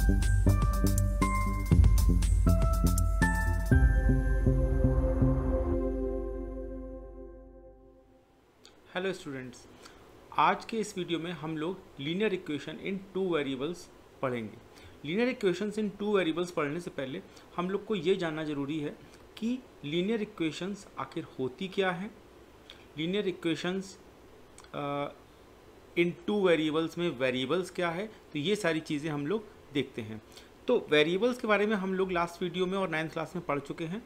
Hello students, आज के इस वीडियो में हम लोग linear equation in two variables पढ़ेंगे। Linear equations in two variables पढ़ने से पहले हम लोग को ये जानना ज़रूरी है कि लीनियर इक्वेशंस आखिर होती क्या है। Linear equations in two variables में वेरिएबल्स क्या है, तो ये सारी चीज़ें हम लोग देखते हैं। तो वेरिएबल्स के बारे में हम लोग लास्ट वीडियो में और 9th क्लास में पढ़ चुके हैं,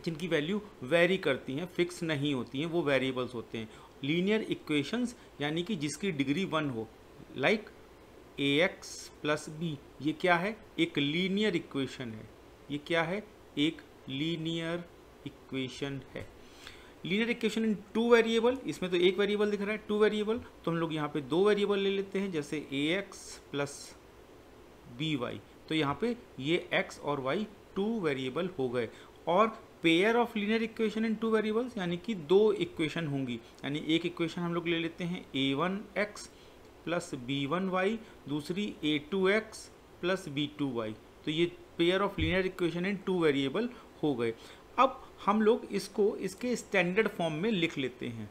जिनकी वैल्यू वेरी करती हैं, फिक्स नहीं होती हैं, वो वेरिएबल्स होते हैं। लीनियर इक्वेशंस यानी कि जिसकी डिग्री 1 हो, लाइक ax प्लस बी, ये क्या है? एक लीनियर इक्वेशन है। ये क्या है? एक लीनियर इक्वेशन है। Linear equation in two variable, इसमें तो एक वेरिएबल दिख रहा है, टू वेरिएबल, तो हम लोग यहाँ पे दो वेरिएबल ले लेते हैं, जैसे ax प्लस बी वाई। तो यहाँ पे ये x और y टू वेरिएबल हो गए। और pair of linear equation in two variables यानी कि दो इक्वेशन होंगी, यानी एक इक्वेशन हम लोग ले लेते हैं a1x प्लस b1y, दूसरी a2x प्लस b2y। तो ये pair of linear equation in two variable हो गए। अब हम लोग इसको इसके स्टैंडर्ड फॉर्म में लिख लेते हैं।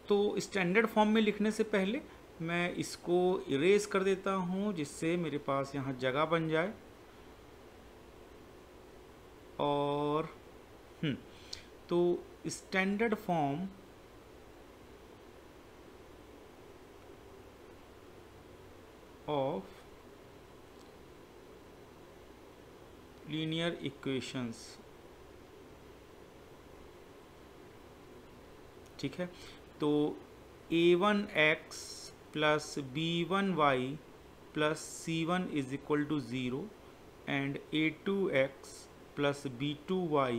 तो स्टैंडर्ड फॉर्म में लिखने से पहले मैं इसको इरेज कर देता हूँ, जिससे मेरे पास यहाँ जगह बन जाए। और तो standard form of linear equations, ठीक है। तो a1x plus b1y plus c1 is equal to 0 and a2x plus b2y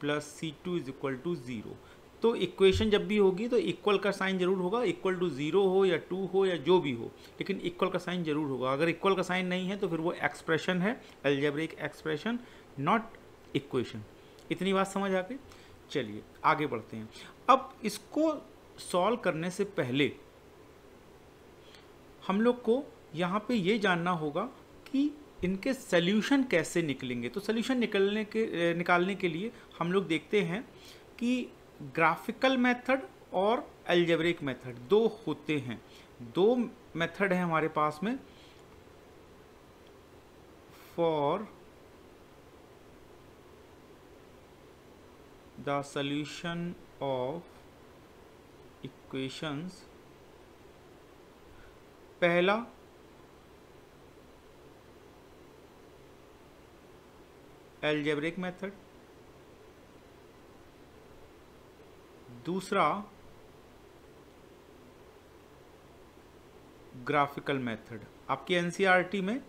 plus c2 is equal to 0। तो इक्वेशन जब भी होगी तो इक्वल का साइन जरूर होगा, इक्वल टू 0 हो या 2 हो या जो भी हो, लेकिन इक्वल का साइन जरूर होगा। अगर इक्वल का साइन नहीं है तो फिर वो एक्सप्रेशन है, अलजेब्रिक एक्सप्रेशन, नॉट इक्वेशन। इतनी बात समझ आ गई? चलिए आगे बढ़ते हैं। अब इसको सॉल्व करने से पहले हम लोग को यहाँ पे ये जानना होगा कि इनके सल्यूशन कैसे निकलेंगे। तो सल्यूशन निकालने के लिए हम लोग देखते हैं कि ग्राफिकल मेथड और अलजेब्रिक मेथड दो होते हैं। दो मेथड है हमारे पास में for the solution of equations. पहला अलजेब्रिक मेथड, दूसरा ग्राफिकल मेथड। आपकी एनसीईआरटी में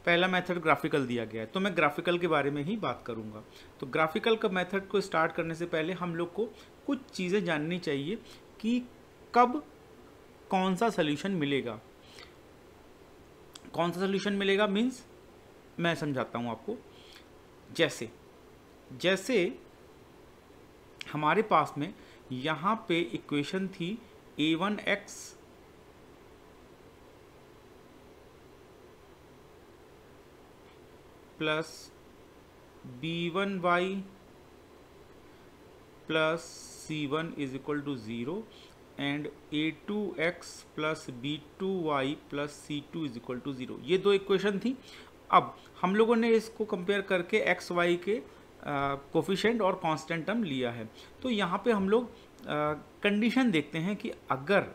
पहला मेथड ग्राफिकल दिया गया है, तो मैं ग्राफिकल के बारे में ही बात करूंगा। तो ग्राफिकल का मेथड को स्टार्ट करने से पहले हम लोग को कुछ चीज़ें जाननी चाहिए कि कब कौन सा सॉल्यूशन मिलेगा। कौन सा सॉल्यूशन मिलेगा मीन्स मैं समझाता हूँ आपको। जैसे हमारे पास में यहाँ पे इक्वेशन थी a1x plus b1y plus c1 is equal to 0 and a2x plus b2y plus c2 is equal to 0। ये दो इक्वेशन थी। अब हम लोगों ने इसको कंपेयर करके एक्स वाई के कोफिशिएंट और कांस्टेंट टर्म लिया है। तो यहाँ पे हम लोग कंडीशन देखते हैं कि अगर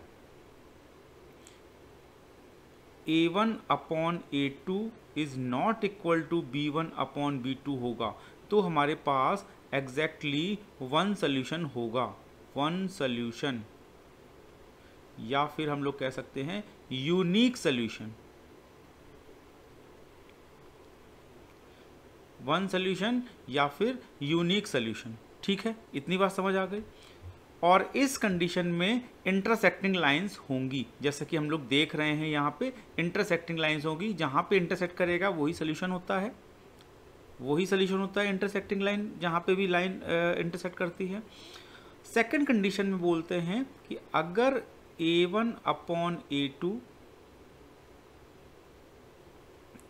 a1 upon a2 is not equal to b1 upon b2 होगा, तो हमारे पास एग्जैक्टली वन सॉल्यूशन होगा। वन सॉल्यूशन, या फिर हम लोग कह सकते हैं यूनिक सॉल्यूशन। वन सॉल्यूशन या फिर यूनिक सॉल्यूशन, ठीक है। इतनी बात समझ आ गई। और इस कंडीशन में इंटरसेक्टिंग लाइंस होंगी, जैसे कि हम लोग देख रहे हैं यहाँ पे इंटरसेक्टिंग लाइंस होंगी। जहाँ पे इंटरसेक्ट करेगा वही सोल्यूशन होता है, वही सोल्यूशन होता है इंटरसेक्टिंग लाइन, जहाँ पे भी लाइन इंटरसेक्ट करती है। सेकंड कंडीशन में बोलते हैं कि अगर A1 upon A2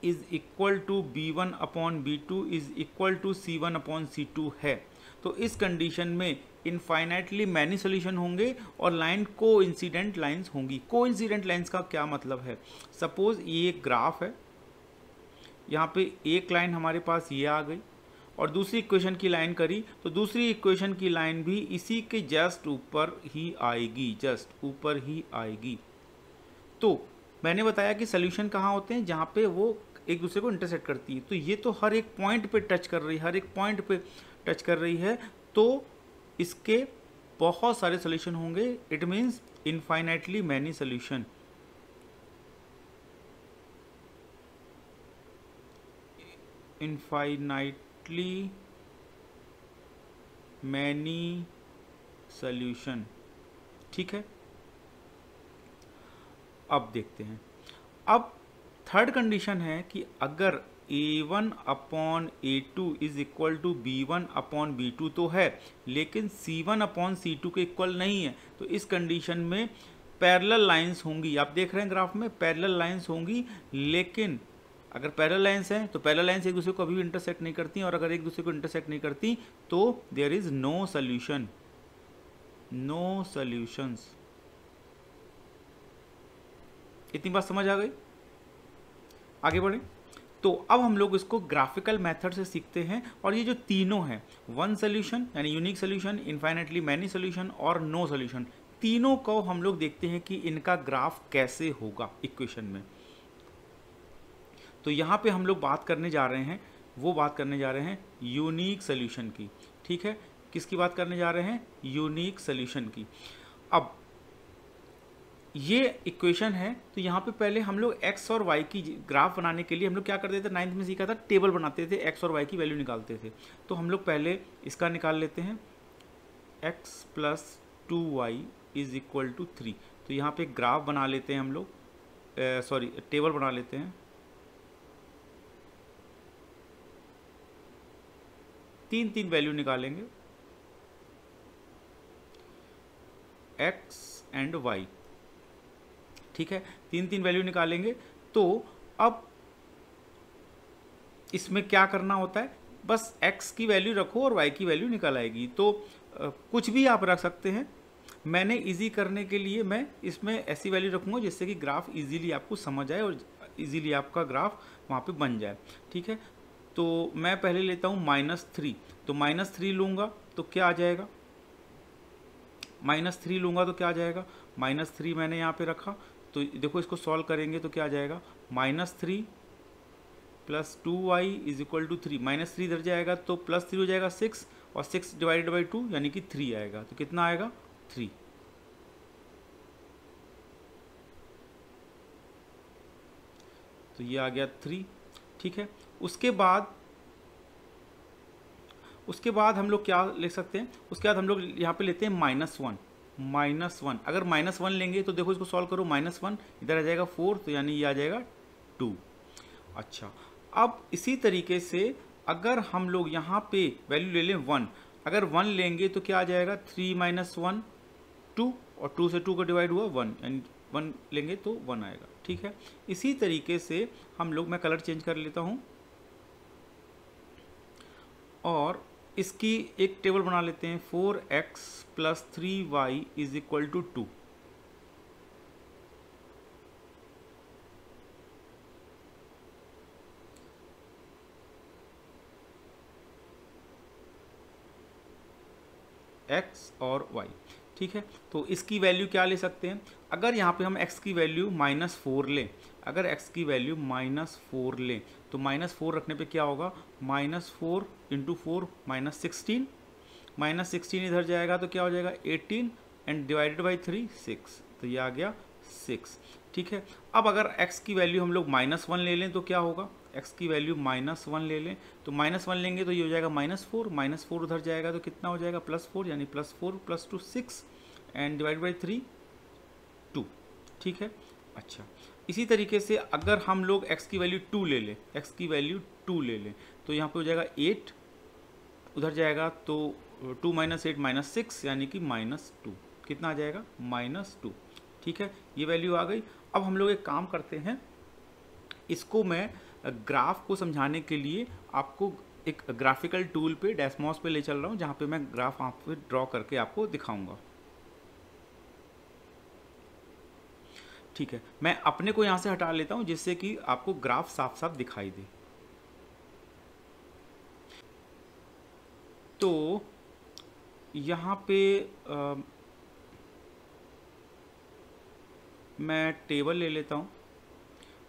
is equal to B1 upon B2 is equal to C1 upon C2 है, तो इस कंडीशन में इनफाइनाइटली मैनी सोल्यूशन होंगे और लाइन को इंसिडेंट लाइन्स होंगी। को इंसिडेंट लाइन्स का क्या मतलब है? सपोज ये एक ग्राफ है, यहाँ पे एक लाइन हमारे पास ये आ गई और दूसरी इक्वेशन की लाइन करी, तो दूसरी इक्वेशन की लाइन भी इसी के जस्ट ऊपर ही आएगी, जस्ट ऊपर ही आएगी। तो मैंने बताया कि सोल्यूशन कहाँ होते हैं? जहाँ पे वो एक दूसरे को इंटरसेक्ट करती है। तो ये तो हर एक पॉइंट पे टच कर रही है, हर एक पॉइंट पे टच कर रही है, तो इसके बहुत सारे सोल्यूशन होंगे। It means infinitely many solution. Infinitely many solution, ठीक है। अब देखते हैं, अब थर्ड कंडीशन है कि अगर A1 upon A2 is equal to B1 upon B2 तो है, लेकिन C1 अपॉन C2 के इक्वल नहीं है, तो इस कंडीशन में पैरेलल लाइंस होंगी। आप देख रहे हैं ग्राफ में पैरेलल लाइंस होंगी, लेकिन अगर पैरेलल लाइंस हैं तो पैरेलल लाइंस एक दूसरे को कभी भी इंटरसेक्ट नहीं करती, और अगर एक दूसरे को इंटरसेक्ट नहीं करती तो there is no solution, no solutions. इतनी बात समझ आ गई? आगे बढ़े। तो अब हम लोग इसको ग्राफिकल मेथड से सीखते हैं, और ये जो तीनों हैं, वन सोल्यूशन यानी unique solution, infinitely many solution और नो सोल्यूशन, तीनों को हम लोग देखते हैं कि इनका ग्राफ कैसे होगा इक्वेशन में। तो यहाँ पे हम लोग बात करने जा रहे हैं, वो बात करने जा रहे हैं यूनिक सोल्यूशन की, ठीक है। किसकी बात करने जा रहे हैं? यूनिक सोल्यूशन की। अब ये इक्वेशन है, तो यहाँ पे पहले हम लोग x और y की ग्राफ बनाने के लिए हम लोग क्या करते थे? 9th में सीखा था, टेबल बनाते थे, x और y की वैल्यू निकालते थे। तो हम लोग पहले इसका निकाल लेते हैं, x plus 2y is equal to 3। तो यहाँ पे ग्राफ बना लेते हैं हम लोग, सॉरी टेबल बना लेते हैं। तीन वैल्यू निकालेंगे, x एंड y, ठीक है। तीन वैल्यू निकालेंगे। तो अब इसमें क्या करना होता है? बस x की वैल्यू रखो और y की वैल्यू निकल आएगी। तो कुछ भी आप रख सकते हैं। मैंने इजी करने के लिए मैं इसमें ऐसी वैल्यू रखूँगा जिससे कि ग्राफ इजीली आपको समझ आए और इजीली आपका ग्राफ वहाँ पे बन जाए, ठीक है। तो मैं पहले लेता हूँ -3, तो -3 लूँगा तो क्या आ जाएगा? -3 लूँगा तो क्या आ जाएगा? -3 मैंने यहाँ पे रखा, तो देखो इसको सॉल्व करेंगे तो क्या आ जाएगा? -3 plus 2y is equal to 3, -3 इधर जाएगा तो +3 हो जाएगा 6, और 6 डिवाइडेड बाई 2 यानी कि 3 आएगा। तो कितना आएगा? 3। तो ये आ गया 3, ठीक है। उसके बाद हम लोग क्या ले सकते हैं? उसके बाद हम लोग यहाँ पे लेते हैं -1। अगर -1 लेंगे तो देखो इसको सॉल्व करो, -1 इधर आ जाएगा 4, तो यानी ये आ जाएगा 2। अच्छा, अब इसी तरीके से अगर हम लोग यहाँ पे वैल्यू ले लें 1, अगर 1 लेंगे तो क्या आ जाएगा? 3 - 1 2, और 2 से 2 का डिवाइड हुआ 1, यानी 1 लेंगे तो 1 आएगा, ठीक है। इसी तरीके से हम लोग, मैं कलर चेंज कर लेता हूँ और इसकी एक टेबल बना लेते हैं, 4x plus 3y is equal to 2। x और y, ठीक है। तो इसकी वैल्यू क्या ले सकते हैं? अगर यहाँ पे हम x की वैल्यू -4 लें, अगर x की वैल्यू -4 लें तो -4 रखने पे क्या होगा? -4 × 4 -16, -16 इधर जाएगा तो क्या हो जाएगा? 18 एंड डिवाइडेड बाई 3 6, तो ये आ गया 6, ठीक है। अब अगर x की वैल्यू हम लोग -1 ले लें तो क्या होगा? x की वैल्यू -1 ले लें तो -1 लेंगे तो ये हो जाएगा -4 उधर जाएगा तो कितना हो जाएगा? +4, यानी +4 + 2 6 एंड डिवाइड बाई 3 2, ठीक है। अच्छा, इसी तरीके से अगर हम लोग x की वैल्यू 2 ले लें, x की वैल्यू 2 ले लें तो यहाँ पे हो जाएगा 8, उधर जाएगा तो 2 - 8 -6, यानी कि -2, कितना आ जाएगा? -2, ठीक है, ये वैल्यू आ गई। अब हम लोग एक काम करते हैं, इसको मैं ग्राफ को समझाने के लिए आपको एक ग्राफिकल टूल पे डेस्मॉस पे ले चल रहा हूँ, जहाँ पे मैं ग्राफ आप पे ड्रॉ करके आपको दिखाऊंगा। ठीक है, मैं अपने को यहाँ से हटा लेता हूँ जिससे कि आपको ग्राफ साफ साफ दिखाई दे। तो यहाँ पे मैं टेबल ले लेता हूँ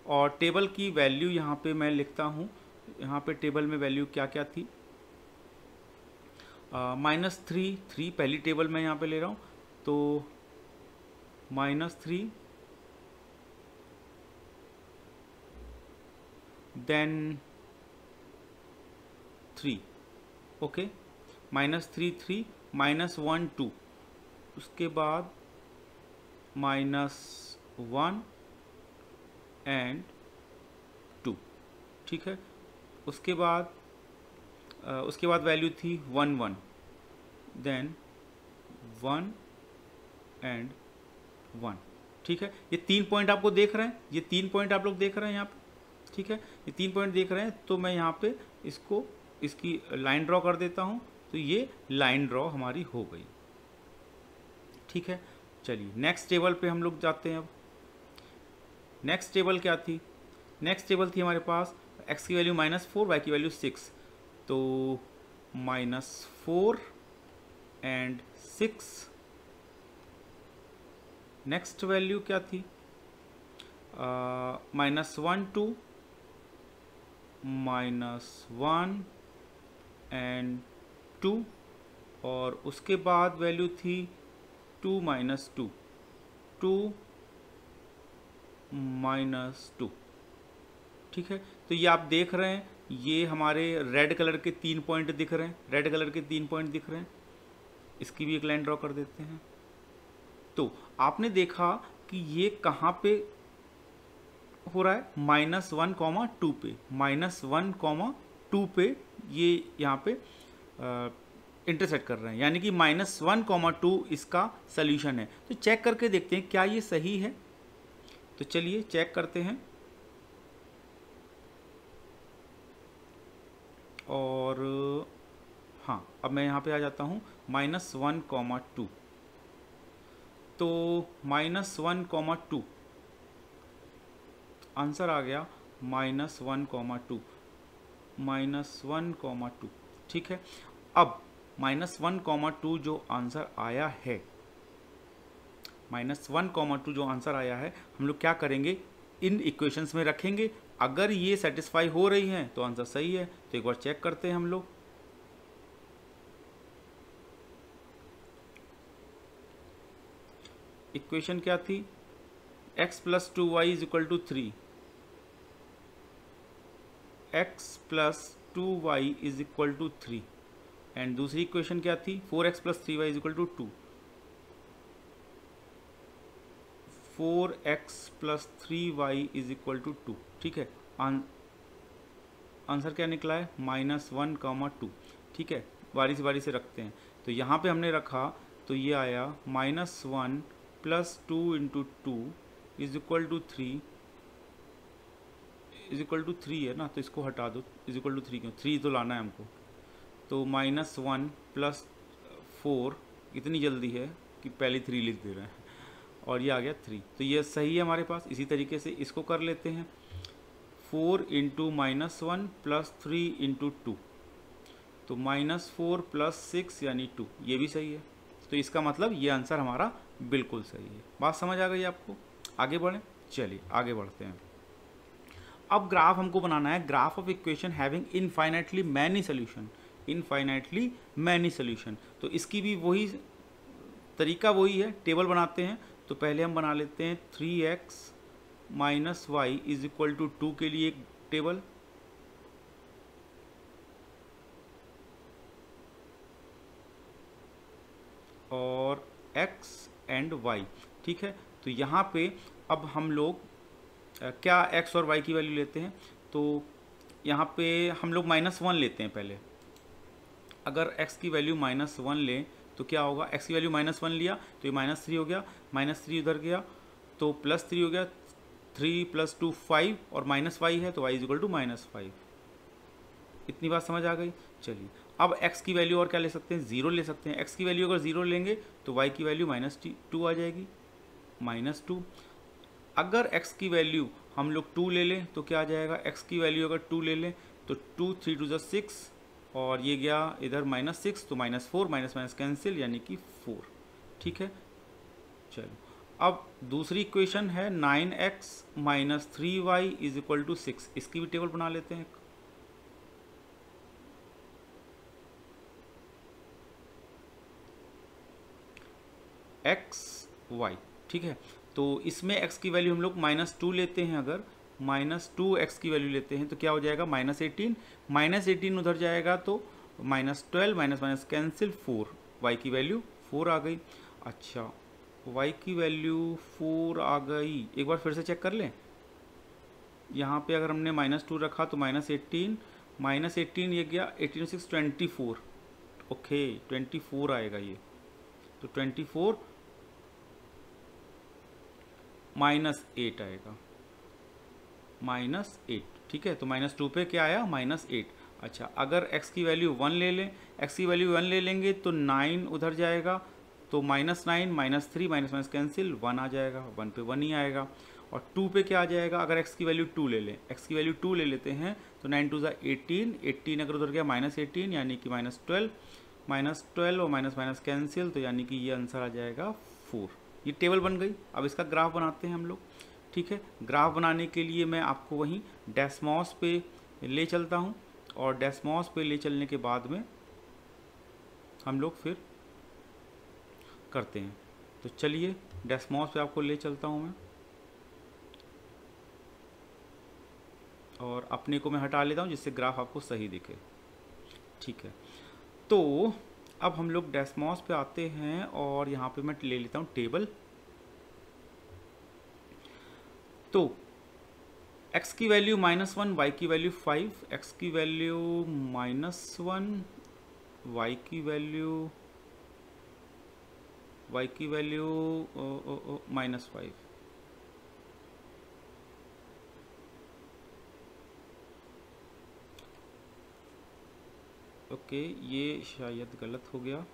और टेबल की वैल्यू यहाँ पे मैं लिखता हूँ। यहाँ पे टेबल में वैल्यू क्या क्या थी, -3 पहली टेबल मैं यहाँ पे ले रहा हूँ, तो -3 देन 3, ओके, -3 3 -1 2, उसके बाद -1 एंड 2, ठीक है। उसके बाद वैल्यू थी 1 1, देन 1 एंड 1, ठीक है। ये 3 पॉइंट आपको देख रहे हैं, ये 3 पॉइंट आप लोग देख रहे हैं यहाँ पे, ठीक है, ये 3 पॉइंट देख रहे हैं। तो मैं यहाँ पे इसकी लाइन ड्रॉ कर देता हूँ, तो ये लाइन ड्रॉ हमारी हो गई, ठीक है। चलिए नेक्स्ट टेबल पे हम लोग जाते हैं। अब नेक्स्ट टेबल क्या थी, नेक्स्ट टेबल थी हमारे पास x की वैल्यू -4, y की वैल्यू 6, तो -4 एंड 6। नेक्स्ट वैल्यू क्या थी, -1 2 -1 एंड 2, और उसके बाद वैल्यू थी 2 -2 2 -2, ठीक है। तो ये आप देख रहे हैं, ये हमारे रेड कलर के 3 पॉइंट दिख रहे हैं, रेड कलर के 3 पॉइंट दिख रहे हैं। इसकी भी एक लाइन ड्रॉ कर देते हैं। तो आपने देखा कि ये कहाँ पे हो रहा है, -1, 2 पे, -1, 2 पे ये यहाँ पे इंटरसेक्ट कर रहे हैं, यानी कि -1, 2 इसका सल्यूशन है। तो चेक करके देखते हैं क्या ये सही है। तो चलिए चेक करते हैं, और हाँ, अब मैं यहाँ पे आ जाता हूँ, -1, 2, तो -1, 2 आंसर आ गया, -1, 2 -1, 2, ठीक है। अब -1, 2 जो आंसर आया है, -1, 2 जो आंसर आया है, हम लोग क्या करेंगे, इन इक्वेशंस में रखेंगे। अगर ये सेटिस्फाई हो रही हैं तो आंसर सही है। तो एक बार चेक करते हैं हम लोग। इक्वेशन क्या थी, x + 2y = 3, x + 2y = 3, and दूसरी इक्वेशन क्या थी, 4x + 3y = 2, 4x + 3y = 2, ठीक है। आंसर क्या निकला है, -1, 2, ठीक है। बारी से रखते हैं। तो यहाँ पे हमने रखा, तो ये आया -1 + 2 × 2 = 3 है ना, तो इसको हटा दो, =3 क्यों, 3 तो लाना है हमको। तो -1 + 4, इतनी जल्दी है कि पहले 3 लिख दे रहे हैं, और ये आ गया 3। तो ये सही है हमारे पास। इसी तरीके से इसको कर लेते हैं, 4 × -1 + 3 × 2, तो -4 + 6 यानी 2, ये भी सही है। तो इसका मतलब ये आंसर हमारा बिल्कुल सही है। बात समझ आ गई आपको? आगे बढ़ें, चलिए आगे बढ़ते हैं। अब ग्राफ हमको बनाना है, graph of equation having infinitely many solution, infinitely many solution. तो इसकी भी वही तरीका वही है, टेबल बनाते हैं। तो पहले हम बना लेते हैं 3x - y = 2 के लिए एक टेबल, और x एंड y, ठीक है। तो यहाँ पे अब हम लोग क्या x और y की वैल्यू लेते हैं, तो यहाँ पे हम लोग -1 लेते हैं पहले। अगर x की वैल्यू -1 लें तो क्या होगा, x की वैल्यू -1 लिया तो ये -3 हो गया, -3 उधर गया, तो +3 हो गया, 3 + 2 5 और -y है तो y = -5। इतनी बात समझ आ गई। चलिए अब x की वैल्यू और क्या ले सकते हैं, 0 ले सकते हैं। x की वैल्यू अगर 0 लेंगे तो y की वैल्यू -2 आ जाएगी, -2। अगर x की वैल्यू हम लोग 2 ले लें तो क्या आ जाएगा, x की वैल्यू अगर 2 ले लें तो 2 3 2 6 और ये गया इधर -6 तो -4 माइनस कैंसिल यानी कि 4। ठीक है। चलो अब दूसरी इक्वेशन है 9x - 3y = 6। इसकी भी टेबल बना लेते हैं। XY, ठीक है। तो इसमें x की वैल्यू हम लोग -2 लेते हैं, अगर -2x की वैल्यू लेते हैं तो क्या हो जाएगा, -18 -18 उधर जाएगा तो -12 माइनस कैंसिल 4, y की वैल्यू 4 आ गई। अच्छा y की वैल्यू 4 आ गई, एक बार फिर से चेक कर लें। यहाँ पे अगर हमने -2 रखा तो -18 ये गया 18 6 24, ओके 24 आएगा ये, तो 24 -8 आएगा, -8। ठीक है, तो -2 पे क्या आया, -8। अच्छा अगर x की वैल्यू 1 ले लें, x की वैल्यू 1 ले लेंगे तो 9 उधर जाएगा तो -9 -3 माइनस कैंसिल 1 आ जाएगा, 1 पे 1 ही आएगा। और 2 पे क्या आ जाएगा, अगर x की वैल्यू 2 ले लें, x की वैल्यू 2 ले लेते हैं तो 9 2 18, 18 अगर उधर गया -18 यानी कि -12 और माइनस कैंसिल, तो यानी कि ये आंसर आ जाएगा 4। ये टेबल बन गई। अब इसका ग्राफ बनाते हैं हम लोग। ठीक है, ग्राफ बनाने के लिए मैं आपको वहीं डेस्मॉस पे ले चलता हूँ और डेस्मॉस पे ले चलने के बाद में हम लोग फिर करते हैं। तो चलिए डेस्मॉस पे आपको ले चलता हूँ मैं, और अपने को मैं हटा लेता हूँ जिससे ग्राफ आपको सही दिखे। ठीक है, तो अब हम लोग डेस्मॉस पे आते हैं और यहाँ पे मैं ले लेता हूँ टेबल। तो x की वैल्यू -1, y की वैल्यू 5, x की वैल्यू -1, y की वैल्यू -5। ओके, ये शायद गलत हो गया,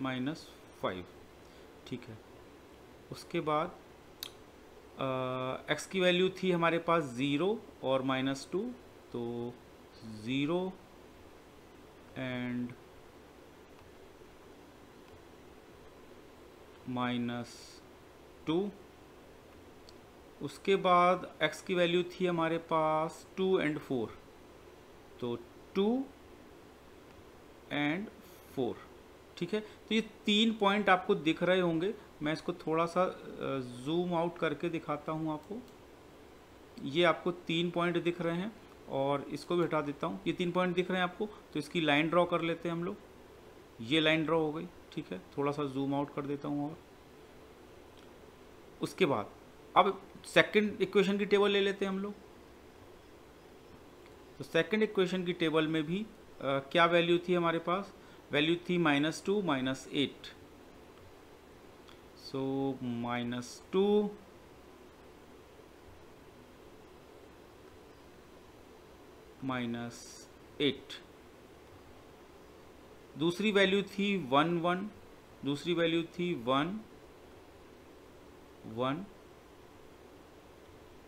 -5। ठीक है, उसके बाद x की वैल्यू थी हमारे पास 0 और -2, तो 0 एंड -2। उसके बाद x की वैल्यू थी हमारे पास 2 एंड 4, तो 2 एंड 4। ठीक है, तो ये 3 पॉइंट आपको दिख रहे होंगे। मैं इसको थोड़ा सा जूम आउट करके दिखाता हूँ आपको। ये आपको 3 पॉइंट दिख रहे हैं और इसको भी हटा देता हूँ। ये 3 पॉइंट दिख रहे हैं आपको, तो इसकी लाइन ड्रॉ कर लेते हैं हम लोग। ये लाइन ड्रॉ हो गई। ठीक है, थोड़ा सा जूम आउट कर देता हूँ। और उसके बाद अब सेकंड इक्वेशन की टेबल ले लेते हैं हम लोग। तो सेकंड इक्वेशन की टेबल में भी क्या वैल्यू थी हमारे पास, वैल्यू थी -2 -8। सो -2 -8। दूसरी वैल्यू थी 1 1, दूसरी वैल्यू थी 1 1,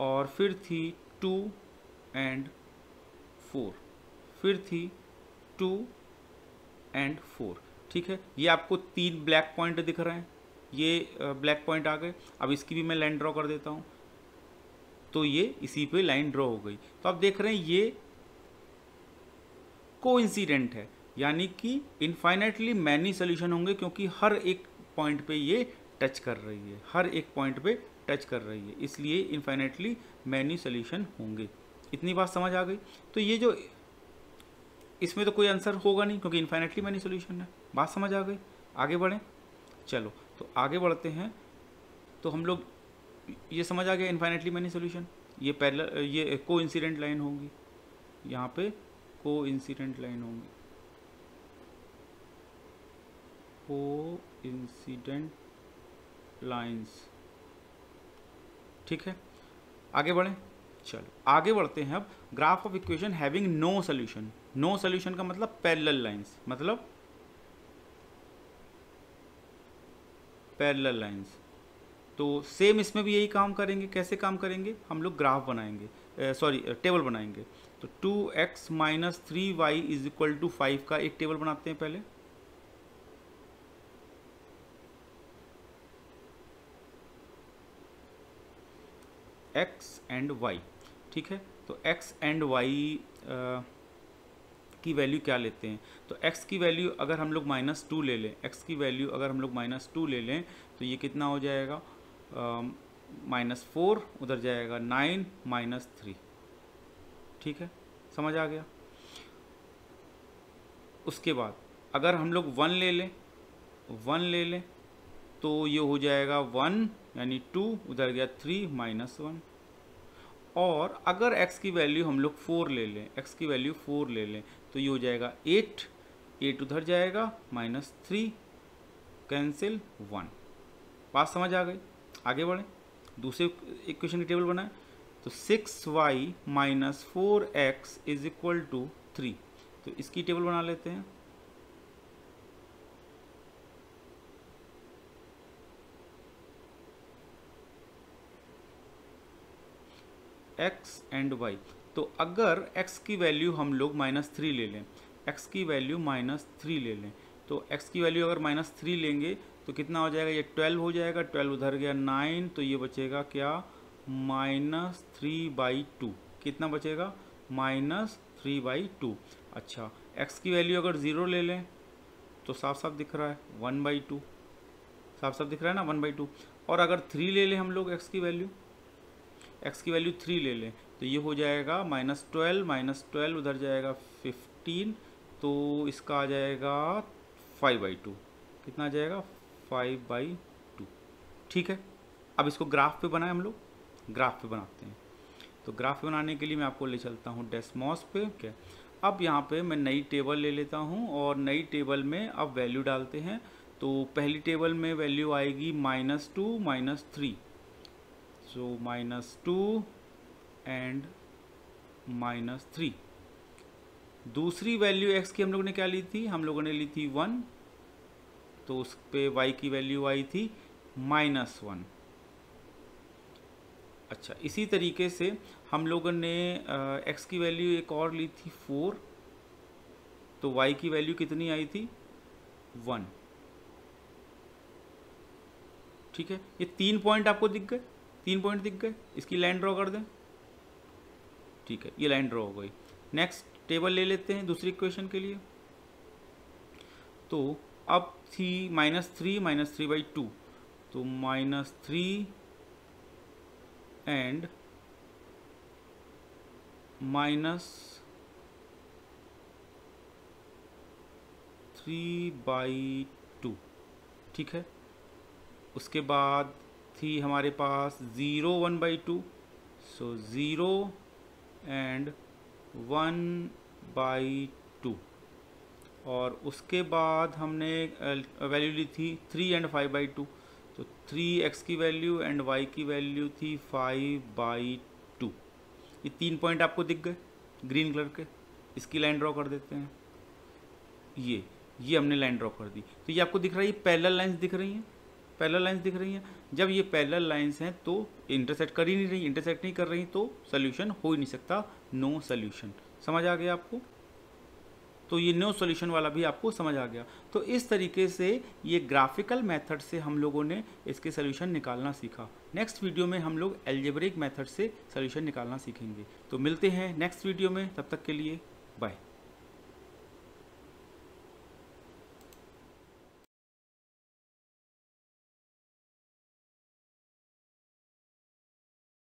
और फिर थी 2 एंड 4, फिर थी 2 एंड 4। ठीक है, ये आपको 3 ब्लैक पॉइंट दिख रहे हैं, ये ब्लैक पॉइंट आ गए। अब इसकी भी मैं लाइन ड्रॉ कर देता हूँ, तो ये इसी पे लाइन ड्रॉ हो गई। तो आप देख रहे हैं ये कोइंसिडेंट है, यानी कि इनफाइनाइटली मैनी सोल्यूशन होंगे, क्योंकि हर एक पॉइंट पे ये टच कर रही है, हर एक पॉइंट पे टच कर रही है, इसलिए इनफाइनाइटली मैनी सोल्यूशन होंगे। इतनी बात समझ आ गई। तो ये जो इसमें तो कोई आंसर होगा नहीं, क्योंकि इनफाइनाइटली मैनी सोल्यूशन है। बात समझ आ गई, आगे बढ़ें। चलो तो आगे बढ़ते हैं। तो हम लोग ये समझ आ गया इनफाइनाइटली मैनी सोल्यूशन, ये पैरेलल, ये कोइंसिडेंट लाइन होंगी, यहाँ पे कोइंसिडेंट लाइन होंगी, कोइंसिडेंट लाइंस। ठीक है, आगे बढ़ें। चलो आगे बढ़ते हैं। अब graph of equation having no solution. No solution का मतलब पैरेलल लाइंस, मतलब पैरेलल लाइंस। तो सेम इसमें भी यही काम करेंगे। कैसे काम करेंगे? हम लोग ग्राफ बनाएंगे, टेबल बनाएंगे। तो 2x minus 3y is equal to 5 का एक टेबल बनाते हैं पहले। x एंड y, ठीक है। तो x एंड y की वैल्यू क्या लेते हैं? तो x की वैल्यू अगर हम लोग -2 ले लें, x की वैल्यू अगर हम लोग -2 ले लें तो ये कितना हो जाएगा? -4, उधर जाएगा 9 -3। ठीक है, समझ आ गया। उसके बाद अगर हम लोग 1 ले लें तो ये हो जाएगा 1 यानी 2, उधर गया 3 -1। और अगर x की वैल्यू हम लोग 4 ले लें, x की वैल्यू 4 ले लें तो ये हो जाएगा 8 उधर जाएगा -3 कैंसिल 1। बात समझ आ गई? आगे बढ़ें, दूसरे इक्वेशन की टेबल बनाएं। तो 6y minus 4x is equal to 3। तो इसकी टेबल बना लेते हैं। x and y। तो अगर x की वैल्यू हम लोग -3 ले लें, x की वैल्यू -3 ले लें, तो x की वैल्यू अगर -3 लेंगे तो कितना हो जाएगा? ये 12 हो जाएगा। 12 उधर गया 9, तो ये बचेगा क्या? -3/2। कितना बचेगा? -3/2। अच्छा, x की वैल्यू अगर 0 ले लें तो साफ साफ दिख रहा है 1/2, साफ साफ दिख रहा है ना 1/2। और अगर 3 ले लें हम लोग x की वैल्यू 3 ले लें तो ये हो जाएगा -12 उधर जाएगा 15, तो इसका आ जाएगा 5/2। कितना आ जाएगा? 5/2। ठीक है, अब इसको ग्राफ पे बनाए हम लोग। ग्राफ पे बनाते हैं। तो ग्राफ पे बनाने के लिए मैं आपको ले चलता हूँ डेस्मॉस पे। क्या, अब यहाँ पे मैं नई टेबल ले लेता हूँ और नई टेबल में अब वैल्यू डालते हैं। तो पहली टेबल में वैल्यू आएगी -2 -3। सो -2 एंड -3। दूसरी वैल्यू x की हम लोगों ने क्या ली थी? हम लोगों ने ली थी 1, तो उस पे y की वैल्यू आई थी -1। अच्छा, इसी तरीके से हम लोगों ने x की वैल्यू एक और ली थी 4, तो y की वैल्यू कितनी आई थी? 1। ठीक है, ये 3 पॉइंट आपको दिख गए, 3 पॉइंट दिख गए। इसकी लाइन ड्रॉ कर दें। ठीक है, ये लाइन ड्रॉ हो गई। नेक्स्ट टेबल ले लेते हैं दूसरी इक्वेशन के लिए। तो अब थी -3 -3/2, तो -3 एंड -3/2। ठीक है, उसके बाद थी हमारे पास 0 1/2, सो 0 एंड 1/2। और उसके बाद हमने वैल्यू ली थी 3 एंड 5/2, तो 3x की वैल्यू एंड y की वैल्यू थी 5/2। ये 3 पॉइंट आपको दिख गए ग्रीन कलर के। इसकी लाइन ड्रॉ कर देते हैं। ये हमने लाइन ड्रॉ कर दी। तो ये आपको दिख रहा है, ये पैरेलल लाइंस दिख रही हैं, पैरेलल लाइंस दिख रही हैं। जब ये पैरेलल लाइंस हैं तो इंटरसेक्ट कर ही नहीं रही, इंटरसेक्ट नहीं कर रही तो सोल्यूशन हो ही नहीं सकता, नो सोल्यूशन। समझ आ गया आपको? तो ये नो सॉल्यूशन वाला भी आपको समझ आ गया। तो इस तरीके से ये ग्राफिकल मेथड से हम लोगों ने इसके सॉल्यूशन निकालना सीखा। नेक्स्ट वीडियो में हम लोग अलजेब्रिक मेथड से सॉल्यूशन निकालना सीखेंगे। तो मिलते हैं नेक्स्ट वीडियो में, तब तक के लिए बाय।